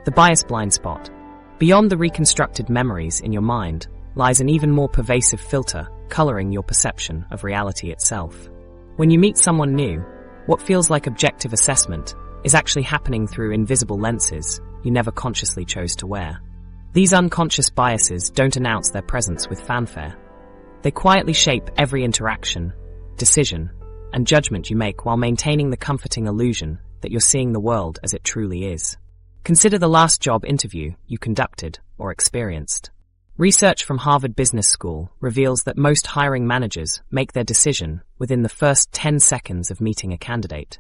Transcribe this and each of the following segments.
The bias blind spot. Beyond the reconstructed memories in your mind lies an even more pervasive filter coloring your perception of reality itself. When you meet someone new, what feels like objective assessment is actually happening through invisible lenses you never consciously chose to wear. These unconscious biases don't announce their presence with fanfare. They quietly shape every interaction, decision, and judgment you make while maintaining the comforting illusion that you're seeing the world as it truly is. Consider the last job interview you conducted or experienced. Research from Harvard Business School reveals that most hiring managers make their decision within the first 10 seconds of meeting a candidate,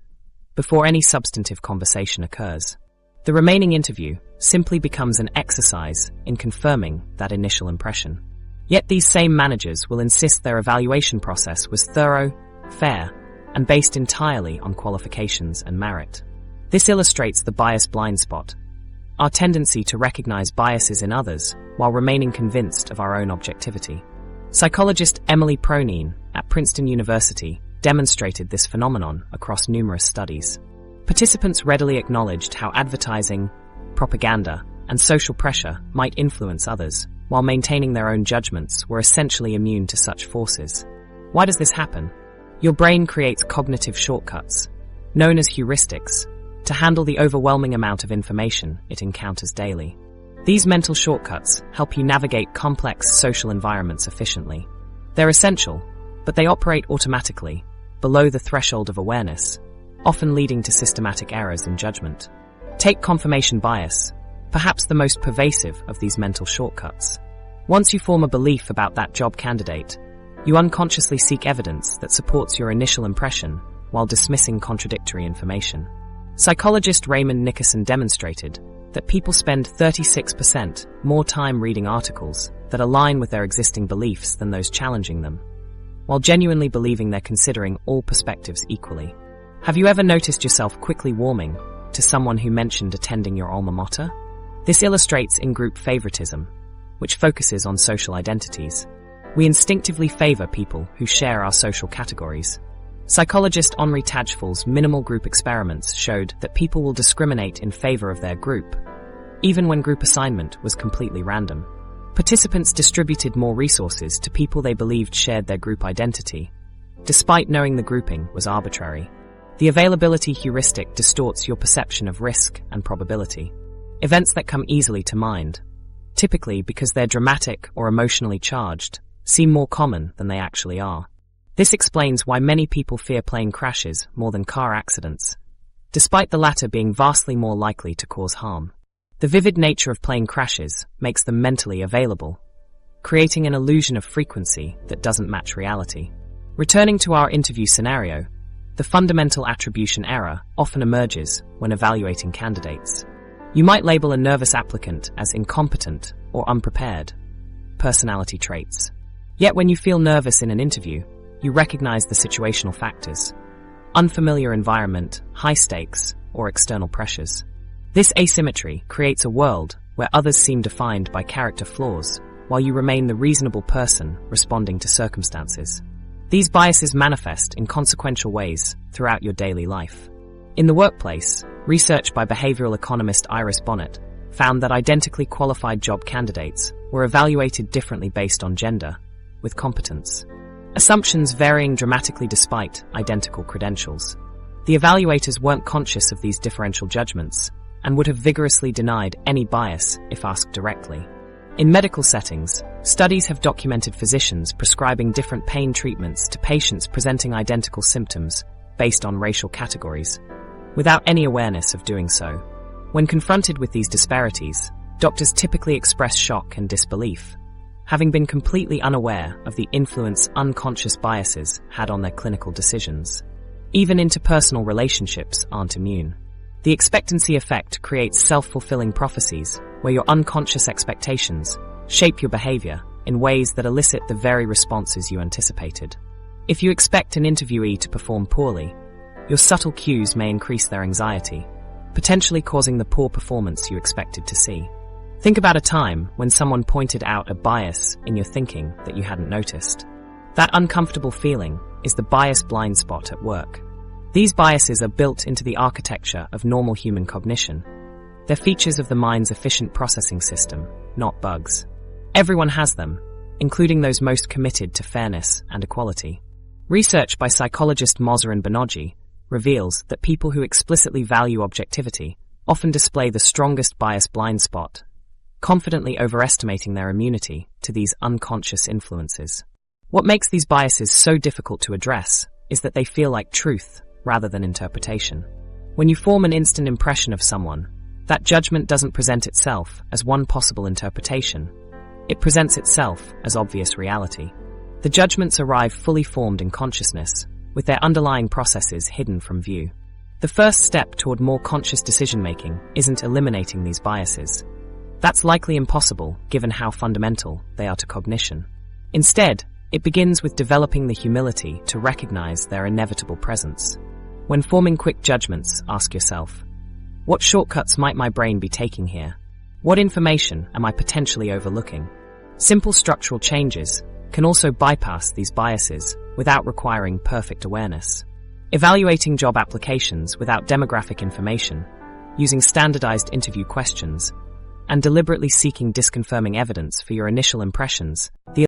before any substantive conversation occurs. The remaining interview simply becomes an exercise in confirming that initial impression. Yet these same managers will insist their evaluation process was thorough, fair, and based entirely on qualifications and merit. This illustrates the bias blind spot, our tendency to recognize biases in others while remaining convinced of our own objectivity. Psychologist Emily Pronine at Princeton University demonstrated this phenomenon across numerous studies. Participants readily acknowledged how advertising, propaganda, and social pressure might influence others, while maintaining their own judgments were essentially immune to such forces. Why does this happen? Your brain creates cognitive shortcuts, known as heuristics, to handle the overwhelming amount of information it encounters daily. These mental shortcuts help you navigate complex social environments efficiently. They're essential, but they operate automatically, below the threshold of awareness, often leading to systematic errors in judgment. Take confirmation bias, perhaps the most pervasive of these mental shortcuts. Once you form a belief about that job candidate, you unconsciously seek evidence that supports your initial impression while dismissing contradictory information. Psychologist Raymond Nickerson demonstrated that people spend 36% more time reading articles that align with their existing beliefs than those challenging them, while genuinely believing they're considering all perspectives equally. Have you ever noticed yourself quickly warming to someone who mentioned attending your alma mater? This illustrates in-group favoritism, which focuses on social identities. We instinctively favor people who share our social categories. Psychologist Henri Tajfel's minimal group experiments showed that people will discriminate in favor of their group, even when group assignment was completely random. Participants distributed more resources to people they believed shared their group identity, despite knowing the grouping was arbitrary. The availability heuristic distorts your perception of risk and probability. Events that come easily to mind, typically because they're dramatic or emotionally charged, seem more common than they actually are. This explains why many people fear plane crashes more than car accidents, despite the latter being vastly more likely to cause harm. The vivid nature of plane crashes makes them mentally available, creating an illusion of frequency that doesn't match reality. Returning to our interview scenario, the fundamental attribution error often emerges when evaluating candidates. You might label a nervous applicant as incompetent or unprepared, personality traits. Yet when you feel nervous in an interview, you recognize the situational factors: unfamiliar environment, high stakes, or external pressures. This asymmetry creates a world where others seem defined by character flaws, while you remain the reasonable person responding to circumstances. These biases manifest in consequential ways throughout your daily life. In the workplace, research by behavioral economist Iris Bonnet found that identically qualified job candidates were evaluated differently based on gender, with competence. Assumptions varying dramatically despite identical credentials. The evaluators weren't conscious of these differential judgments and would have vigorously denied any bias if asked directly. In medical settings, studies have documented physicians prescribing different pain treatments to patients presenting identical symptoms based on racial categories, without any awareness of doing so. When confronted with these disparities, doctors typically express shock and disbelief, having been completely unaware of the influence unconscious biases had on their clinical decisions. Even interpersonal relationships aren't immune. The expectancy effect creates self-fulfilling prophecies where your unconscious expectations shape your behavior in ways that elicit the very responses you anticipated. If you expect an interviewee to perform poorly, your subtle cues may increase their anxiety, potentially causing the poor performance you expected to see. Think about a time when someone pointed out a bias in your thinking that you hadn't noticed. That uncomfortable feeling is the bias blind spot at work. These biases are built into the architecture of normal human cognition. They're features of the mind's efficient processing system, not bugs. Everyone has them, including those most committed to fairness and equality. Research by psychologist Moser and Banerjee reveals that people who explicitly value objectivity often display the strongest bias blind spot, confidently overestimating their immunity to these unconscious influences. What makes these biases so difficult to address is that they feel like truth rather than interpretation. When you form an instant impression of someone, that judgment doesn't present itself as one possible interpretation. It presents itself as obvious reality. The judgments arrive fully formed in consciousness, with their underlying processes hidden from view. The first step toward more conscious decision-making isn't eliminating these biases. That's likely impossible given how fundamental they are to cognition. Instead, it begins with developing the humility to recognize their inevitable presence. When forming quick judgments, ask yourself, what shortcuts might my brain be taking here? What information am I potentially overlooking? Simple structural changes can also bypass these biases without requiring perfect awareness. Evaluating job applications without demographic information, using standardized interview questions, and deliberately seeking disconfirming evidence for your initial impressions, the